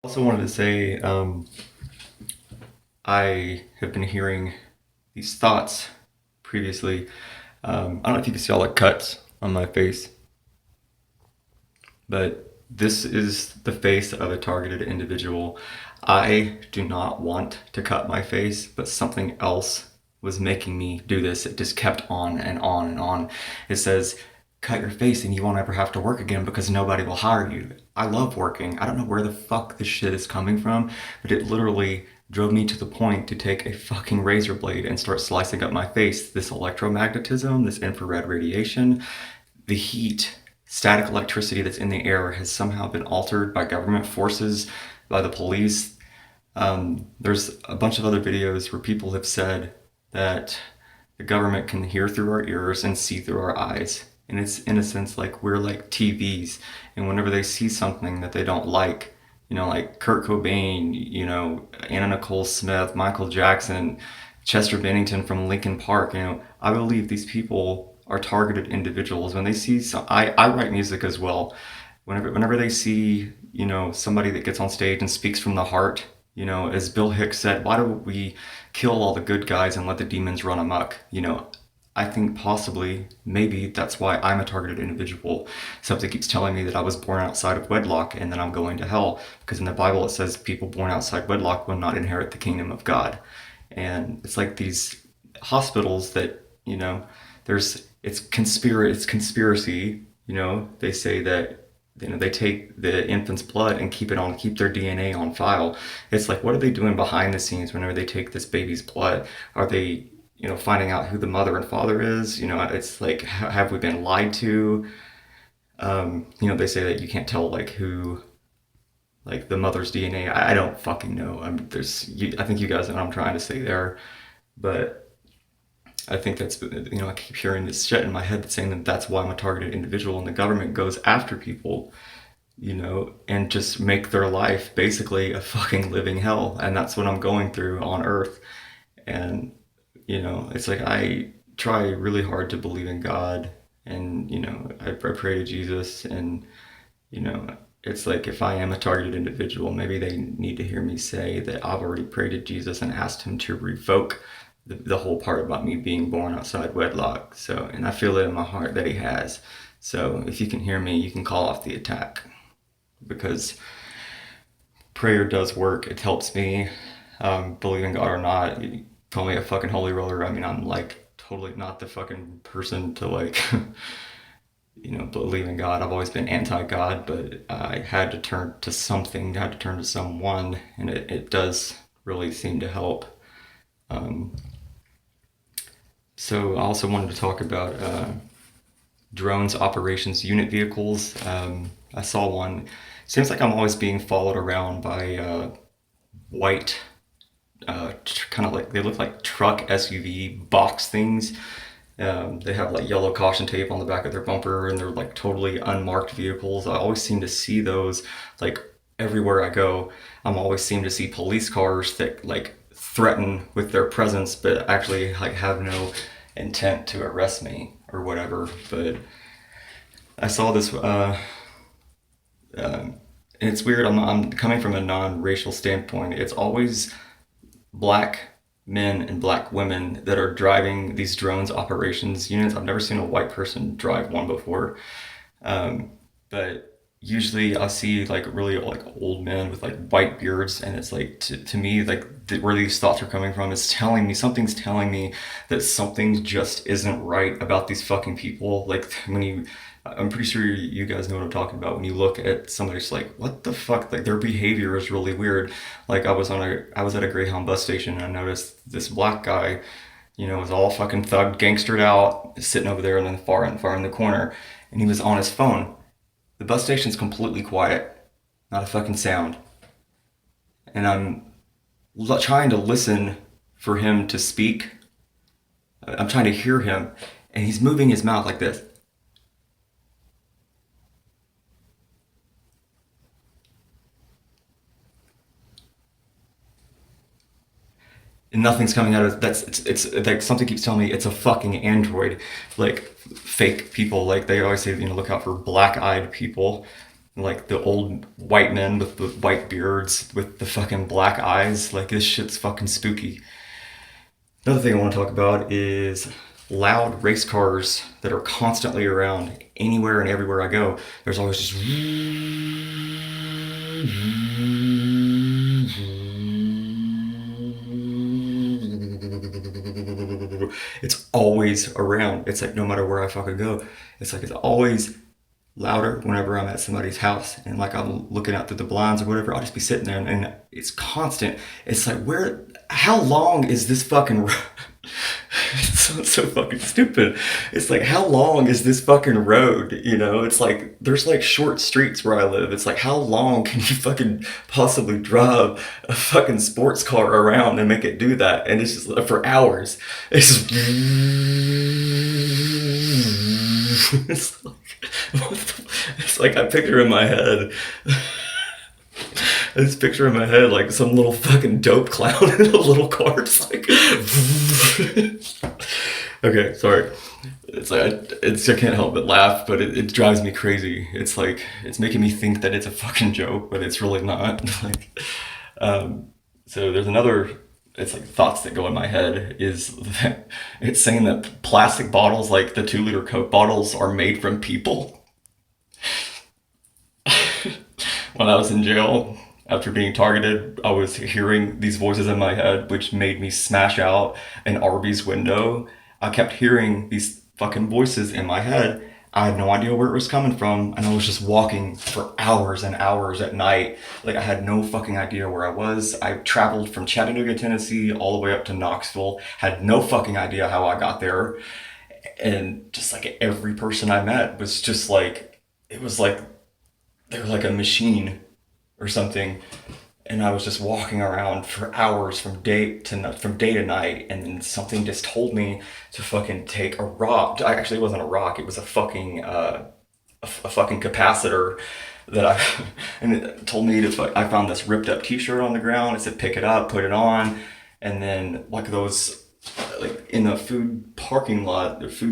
Also wanted to say, I have been hearing these thoughts previously. I don't know if you can see all the cuts on my face, but this is the face of a targeted individual. I do not want to cut my face, but something else was making me do this. It just kept on and on and on. It says, cut your face and you won't ever have to work again because nobody will hire you. I love working. I don't know where the fuck this shit is coming from, but it literally drove me to the point to take a fucking razor blade and start slicing up my face. This electromagnetism, this infrared radiation, the heat, static electricity that's in the air has somehow been altered by government forces, by the police. There's a bunch of other videos where people have said that the government can hear through our ears and see through our eyes. And it's in a sense like we're like TVs. And whenever they see something that they don't like, like Kurt Cobain, Anna Nicole Smith, Michael Jackson, Chester Bennington from Linkin Park, I believe these people are targeted individuals. When they see I write music as well. Whenever they see, somebody that gets on stage and speaks from the heart, as Bill Hicks said, why do we kill all the good guys and let the demons run amok? I think possibly, maybe that's why I'm a targeted individual. Something keeps telling me that I was born outside of wedlock and that I'm going to hell. Because in the Bible it says people born outside wedlock will not inherit the kingdom of God. And it's like these hospitals that, it's conspiracy, they say that they take the infant's blood and keep their DNA on file. It's like, what are they doing behind the scenes whenever they take this baby's blood? Are they, finding out who the mother and father is? It's like, have we been lied to? They say that you can't tell like who, like the mother's DNA. I don't fucking know. I think you guys know what I'm trying to say there, but I think that's, I keep hearing this shit in my head that's saying that that's why I'm a targeted individual, and the government goes after people, and just make their life basically a fucking living hell. And that's what I'm going through on Earth. And, it's like I try really hard to believe in God, and, I pray to Jesus, and, you know, it's like if I am a targeted individual, maybe they need to hear me say that I've already prayed to Jesus and asked him to revoke the whole part about me being born outside wedlock. So, and I feel it in my heart that he has. So if you can hear me, you can call off the attack, because prayer does work. It helps me, believe in God or not. You call me a fucking holy roller. I mean, I'm like totally not the fucking person to like, believe in God. I've always been anti-God, but I had to turn to something, I had to turn to someone, and it does really seem to help. Um, so I also wanted to talk about drones operations unit vehicles. I saw one. Seems like I'm always being followed around by white, kind of like they look like truck SUV box things. They have like yellow caution tape on the back of their bumper, and they're like totally unmarked vehicles. I always seem to see those like everywhere I go. I'm always seem to see police cars that like threaten with their presence, but actually like have no intent to arrest me or whatever. But I saw this, and it's weird. I'm coming from a non-racial standpoint. It's always black men and black women that are driving these drones operations units. I've never seen a white person drive one before. But usually I see like really like old men with like white beards, and it's like to me like where these thoughts are coming from is telling me something's telling me that something just isn't right about these fucking people. Like when you, I'm pretty sure you guys know what I'm talking about. When you look at somebody, just like, what the fuck? Like their behavior is really weird. Like I was at a Greyhound bus station, and I noticed this black guy, was all fucking thugged, gangstered out, sitting over there in the far in the corner, and he was on his phone. The bus station's completely quiet, not a fucking sound, and I'm trying to listen for him to speak. I'm trying to hear him, and he's moving his mouth like this. And nothing's coming out of that's it's like something keeps telling me it's a fucking android. Like fake people, like they always say, look out for black-eyed people. Like the old white men with the white beards with the fucking black eyes. Like this shit's fucking spooky. Another thing I want to talk about is loud race cars that are constantly around anywhere and everywhere I go. There's always just it's always around. It's like no matter where I fucking go, it's like it's always louder whenever I'm at somebody's house and like I'm looking out through the blinds or whatever. I'll just be sitting there and it's constant. It's like how long is this fucking it's so fucking stupid. It's like, how long is this fucking road? You know, it's like there's like short streets where I live. It's like, how long can you fucking possibly drive a fucking sports car around and make it do that? And it's just for hours. It's just it's like, it's like I picture in my head. This picture in my head like some little fucking dope clown in a little car, just like. Okay, sorry. It's like I can't help but laugh, but it drives me crazy. It's like it's making me think that it's a fucking joke, but it's really not. Like, so there's another. It's like thoughts that go in my head is that it's saying that plastic bottles, like the 2 liter Coke bottles, are made from people. When I was in jail, after being targeted, I was hearing these voices in my head, which made me smash out an Arby's window. I kept hearing these fucking voices in my head. I had no idea where it was coming from, and I was just walking for hours and hours at night. Like, I had no fucking idea where I was. I traveled from Chattanooga, Tennessee, all the way up to Knoxville. Had no fucking idea how I got there. And just like every person I met was just like, it was like they were like a machine or something, and I was just walking around for hours from day to night, and then something just told me to fucking take a rock. Actually, it wasn't a rock; it was a fucking fucking capacitor that I and it told me to. I found this ripped up T-shirt on the ground. It said, "Pick it up, put it on," and then like those. Like in the Food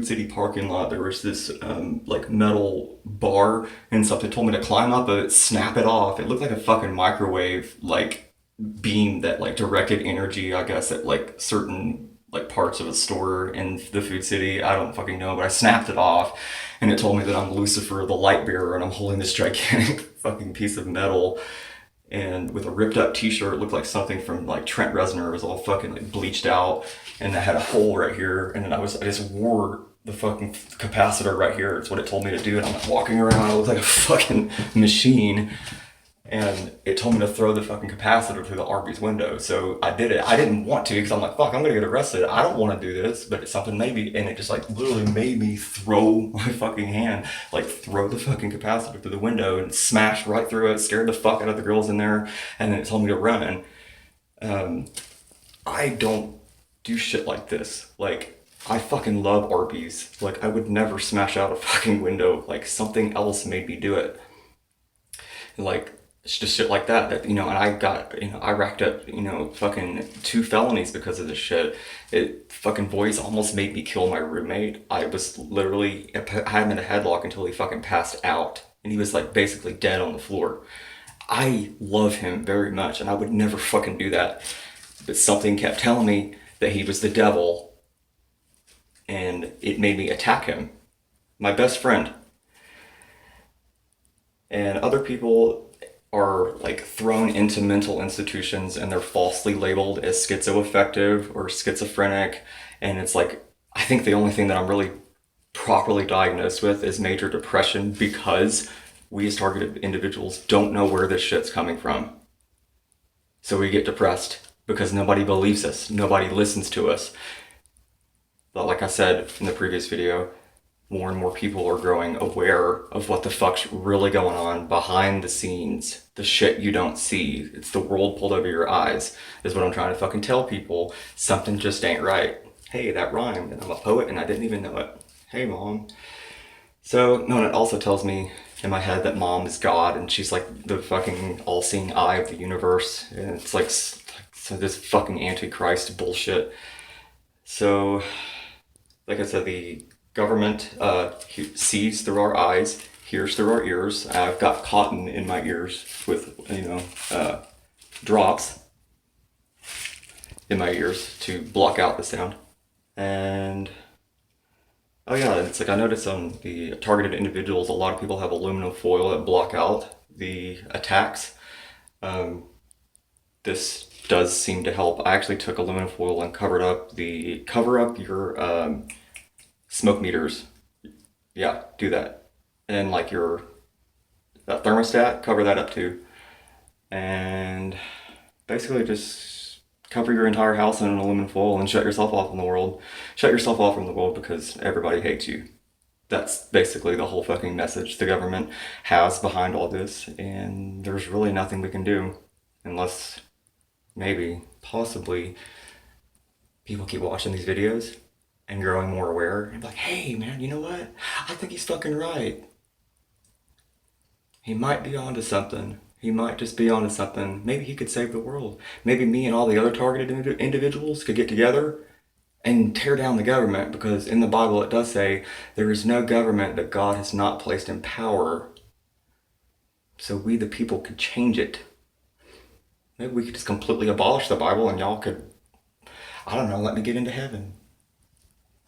City parking lot, there was this like metal bar and something told me to climb up it, snap it off. It looked like a fucking microwave like beam that like directed energy, I guess, at like certain like parts of a store in the Food City. I don't fucking know, but I snapped it off and it told me that I'm Lucifer, the light bearer, and I'm holding this gigantic fucking piece of metal. And with a ripped up T-shirt, it looked like something from like Trent Reznor. It was all fucking like bleached out, and I had a hole right here. And then I just wore the fucking capacitor right here. It's what it told me to do. And I'm like walking around. I look like a fucking machine. And it told me to throw the fucking capacitor through the Arby's window. So I did it. I didn't want to because I'm like, fuck, I'm gonna get arrested. I don't want to do this, but it's something maybe. And it just like literally made me throw my fucking hand, like throw the fucking capacitor through the window and smash right through it, scared the fuck out of the girls in there. And then it told me to run. I don't do shit like this. Like, I fucking love Arby's. Like, I would never smash out a fucking window. Like, something else made me do it. And like, it's just shit like that, and I racked up, fucking 2 felonies because of this shit. It fucking voice almost made me kill my roommate. I was literally, I had him in a headlock until he fucking passed out. And he was like basically dead on the floor. I love him very much and I would never fucking do that. But something kept telling me that he was the devil and it made me attack him. My best friend. And other people are like thrown into mental institutions and they're falsely labeled as schizoaffective or schizophrenic. And it's like, I think the only thing that I'm really properly diagnosed with is major depression because we as targeted individuals don't know where this shit's coming from. So we get depressed because nobody believes us. Nobody listens to us. But like I said in the previous video, more and more people are growing aware of what the fuck's really going on behind the scenes. The shit you don't see. It's the world pulled over your eyes, is what I'm trying to fucking tell people. Something just ain't right. Hey, that rhymed, and I'm a poet and I didn't even know it. Hey, Mom. So, no, and it also tells me in my head that Mom is God and she's like the fucking all-seeing eye of the universe. And it's like so this fucking antichrist bullshit. So, like I said, the government sees through our eyes. hears through our ears. I've got cotton in my ears with, drops in my ears to block out the sound. And oh yeah, it's like I noticed on the targeted individuals, a lot of people have aluminum foil that block out the attacks. Um, this does seem to help. I actually took aluminum foil and cover up your smoke meters. Yeah, do that. And like your thermostat, cover that up too. And basically just cover your entire house in aluminum foil and shut yourself off from the world. Shut yourself off from the world because everybody hates you. That's basically the whole fucking message the government has behind all this, and there's really nothing we can do unless maybe, possibly, people keep watching these videos and growing more aware and be like, hey man, you know what? I think he's fucking right. He might be onto something. He might just be onto something. Maybe he could save the world. Maybe me and all the other targeted individuals could get together and tear down the government, because in the Bible it does say there is no government that God has not placed in power. So we the people could change it. Maybe we could just completely abolish the Bible and y'all could, I don't know, let me get into heaven.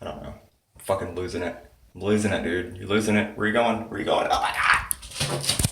I don't know. I'm fucking losing it. I'm losing it, dude. You're losing it. Where you going? Where you going? Oh my god!